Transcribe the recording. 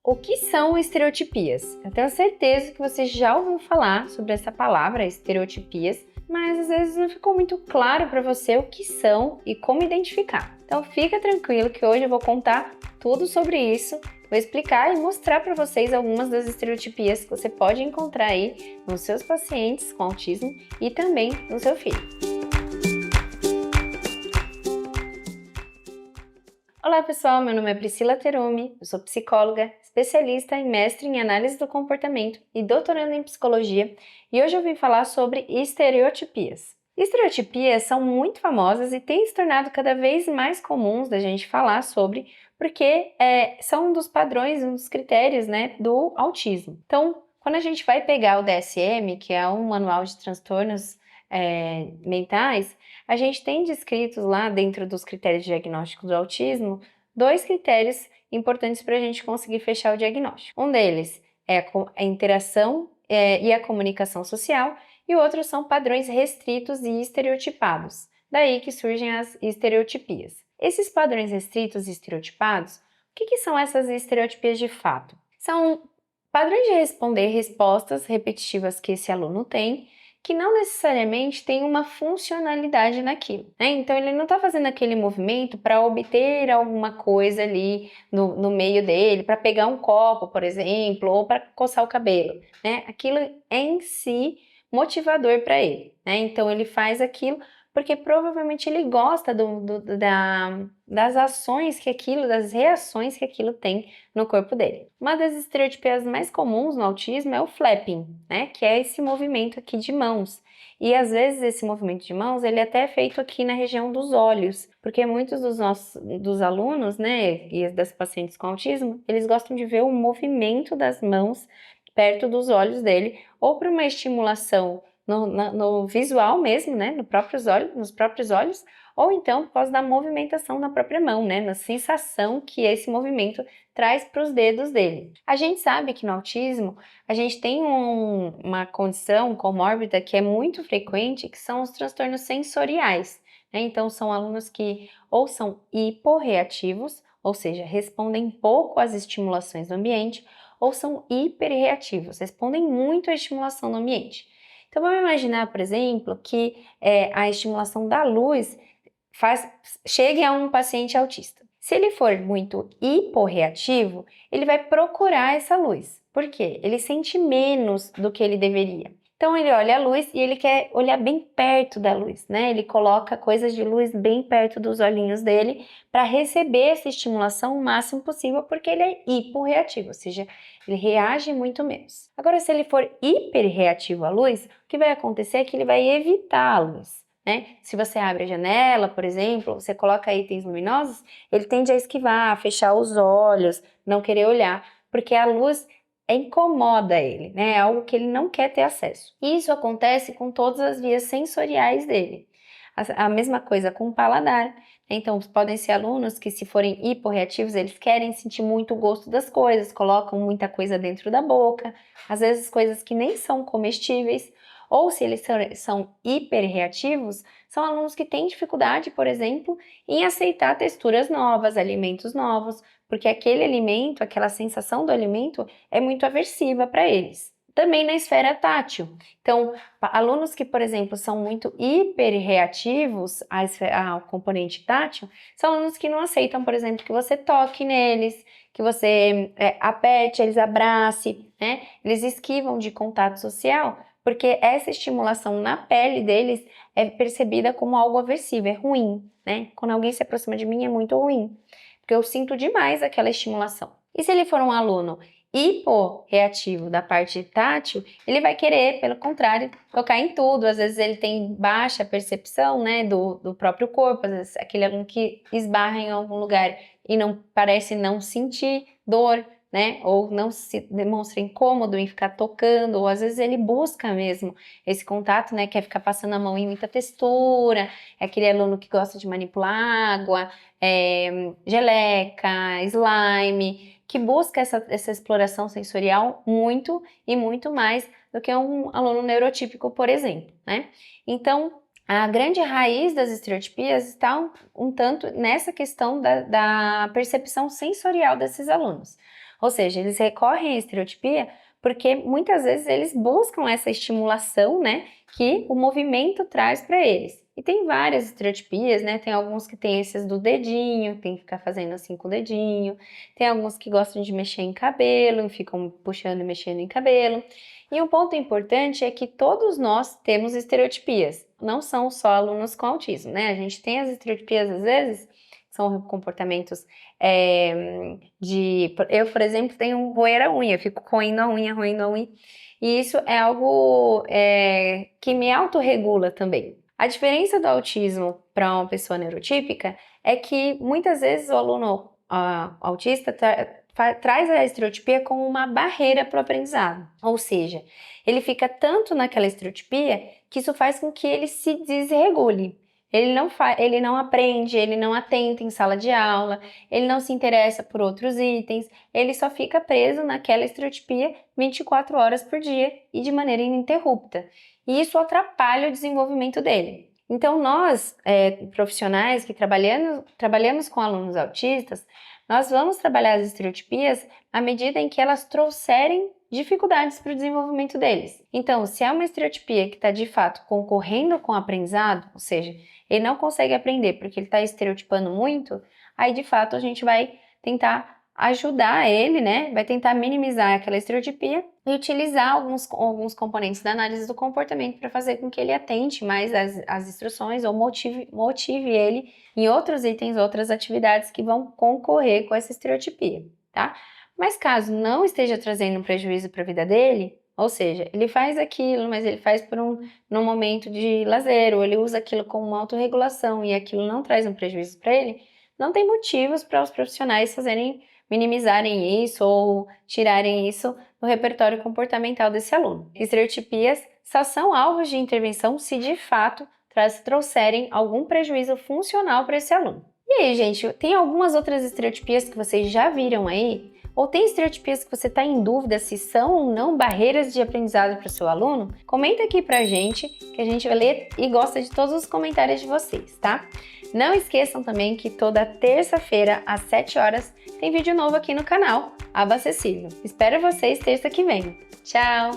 O que são estereotipias? Eu tenho certeza que você já ouviu falar sobre essa palavra, estereotipias, mas às vezes não ficou muito claro para você o que são e como identificar. Então fica tranquilo que hoje eu vou contar tudo sobre isso, vou explicar e mostrar para vocês algumas das estereotipias que você pode encontrar aí nos seus pacientes com autismo e também no seu filho. Olá pessoal, meu nome é Priscila Terumi, eu sou psicóloga, especialista e mestre em análise do comportamento e doutoranda em psicologia, e hoje eu vim falar sobre estereotipias. Estereotipias são muito famosas e têm se tornado cada vez mais comuns da gente falar sobre, porque são um dos padrões, um dos critérios, do autismo. Então, quando a gente vai pegar o DSM, que é um manual de transtornos mentais, a gente tem descritos lá dentro dos critérios diagnósticos do autismo, dois critérios importantes para a gente conseguir fechar o diagnóstico. Um deles é a interação e a comunicação social, e o outro são padrões restritos e estereotipados. Daí que surgem as estereotipias. Esses padrões restritos e estereotipados, o que são essas estereotipias de fato? São padrões de responder respostas repetitivas que esse aluno tem, que não necessariamente tem uma funcionalidade naquilo, né? Então ele não está fazendo aquele movimento para obter alguma coisa ali no meio dele, para pegar um copo, por exemplo, ou para coçar o cabelo, né? Aquilo é em si motivador para ele, né? Então ele faz aquilo porque provavelmente ele gosta das ações que aquilo, das reações que aquilo tem no corpo dele. Uma das estereotipias mais comuns no autismo é o flapping, né? Que é esse movimento aqui de mãos. E às vezes esse movimento de mãos, ele é até feito aqui na região dos olhos, porque muitos dos alunos, né, e das pacientes com autismo, eles gostam de ver o movimento das mãos perto dos olhos dele, ou para uma estimulação no visual mesmo, né, nos próprios olhos, ou então por causa da movimentação na própria mão, né, na sensação que esse movimento traz para os dedos dele. A gente sabe que no autismo a gente tem uma condição comórbida que é muito frequente, que são os transtornos sensoriais, né? Então são alunos que ou são hiporreativos, ou seja, respondem pouco às estimulações do ambiente, ou são hiperreativos, respondem muito à estimulação do ambiente. Então vamos imaginar, por exemplo, que a estimulação da luz chegue a um paciente autista. Se ele for muito hiporreativo, ele vai procurar essa luz. Por quê? Ele sente menos do que ele deveria. Então ele olha a luz e ele quer olhar bem perto da luz, né? Ele coloca coisas de luz bem perto dos olhinhos dele para receber essa estimulação o máximo possível, porque ele é hiporreativo, ou seja, ele reage muito menos. Agora, se ele for hiperreativo à luz, o que vai acontecer é que ele vai evitar a luz, né? Se você abre a janela, por exemplo, você coloca itens luminosos, ele tende a esquivar, a fechar os olhos, não querer olhar, porque a luz incomoda ele, né? É algo que ele não quer ter acesso. Isso acontece com todas as vias sensoriais dele. A mesma coisa com o paladar. Então, podem ser alunos que, se forem hiporreativos, eles querem sentir muito o gosto das coisas, colocam muita coisa dentro da boca, às vezes coisas que nem são comestíveis. Ou se eles são hiperreativos, são alunos que têm dificuldade, por exemplo, em aceitar texturas novas, alimentos novos, porque aquele alimento, aquela sensação do alimento é muito aversiva para eles. Também na esfera tátil. Então, alunos que, por exemplo, são muito hiperreativos ao componente tátil, são alunos que não aceitam, por exemplo, que você toque neles, que você aperte, eles abrace, né? Eles esquivam de contato social, porque essa estimulação na pele deles é percebida como algo aversivo, é ruim, né? Quando alguém se aproxima de mim é muito ruim, porque eu sinto demais aquela estimulação. E se ele for um aluno hiporreativo da parte tátil, ele vai querer, pelo contrário, tocar em tudo. Às vezes ele tem baixa percepção, né, do próprio corpo, às vezes aquele aluno que esbarra em algum lugar e parece não sentir dor, né, ou não se demonstra incômodo em ficar tocando, ou às vezes ele busca mesmo esse contato, né, quer ficar passando a mão em muita textura, é aquele aluno que gosta de manipular água, geleca, slime, que busca essa exploração sensorial muito e muito mais do que um aluno neurotípico, por exemplo, né? Então, a grande raiz das estereotipias está um tanto nessa questão da percepção sensorial desses alunos. Ou seja, eles recorrem à estereotipia porque muitas vezes eles buscam essa estimulação, né, que o movimento traz para eles. E tem várias estereotipias, né? Tem alguns que tem esses do dedinho, tem que ficar fazendo assim com o dedinho. Tem alguns que gostam de mexer em cabelo, ficam puxando e mexendo em cabelo. E um ponto importante é que todos nós temos estereotipias, não são só alunos com autismo, né? A gente tem as estereotipias às vezes, são comportamentos Eu, por exemplo, tenho roer a unha, fico roendo a unha, e isso é algo que me autorregula também. A diferença do autismo para uma pessoa neurotípica é que muitas vezes o aluno autista traz a estereotipia como uma barreira para o aprendizado, ou seja, ele fica tanto naquela estereotipia que isso faz com que ele se desregule. Ele não aprende, ele não atenta em sala de aula, ele não se interessa por outros itens, ele só fica preso naquela estereotipia 24 horas por dia e de maneira ininterrupta. E isso atrapalha o desenvolvimento dele. Então, nós, profissionais que trabalhamos com alunos autistas, nós vamos trabalhar as estereotipias à medida em que elas trouxerem dificuldades para o desenvolvimento deles. Então, se é uma estereotipia que está de fato concorrendo com o aprendizado, ou seja, ele não consegue aprender porque ele está estereotipando muito, aí de fato a gente vai tentar ajudar ele, né? Vai tentar minimizar aquela estereotipia e utilizar alguns componentes da análise do comportamento para fazer com que ele atente mais às instruções ou motive ele em outros itens, outras atividades que vão concorrer com essa estereotipia, tá? Mas caso não esteja trazendo um prejuízo para a vida dele, ou seja, ele faz aquilo, mas ele faz num momento de lazer, ou ele usa aquilo como uma autorregulação e aquilo não traz um prejuízo para ele, não tem motivos para os profissionais minimizarem isso ou tirarem isso do repertório comportamental desse aluno. Estereotipias só são alvos de intervenção se de fato trouxerem algum prejuízo funcional para esse aluno. E aí, gente, tem algumas outras estereotipias que vocês já viram aí? Ou tem estereotipias que você está em dúvida se são ou não barreiras de aprendizado para o seu aluno? Comenta aqui pra gente, que a gente vai ler e gosta de todos os comentários de vocês, tá? Não esqueçam também que toda terça-feira, às 7 horas, tem vídeo novo aqui no canal Aba Acessível. Espero vocês terça que vem. Tchau!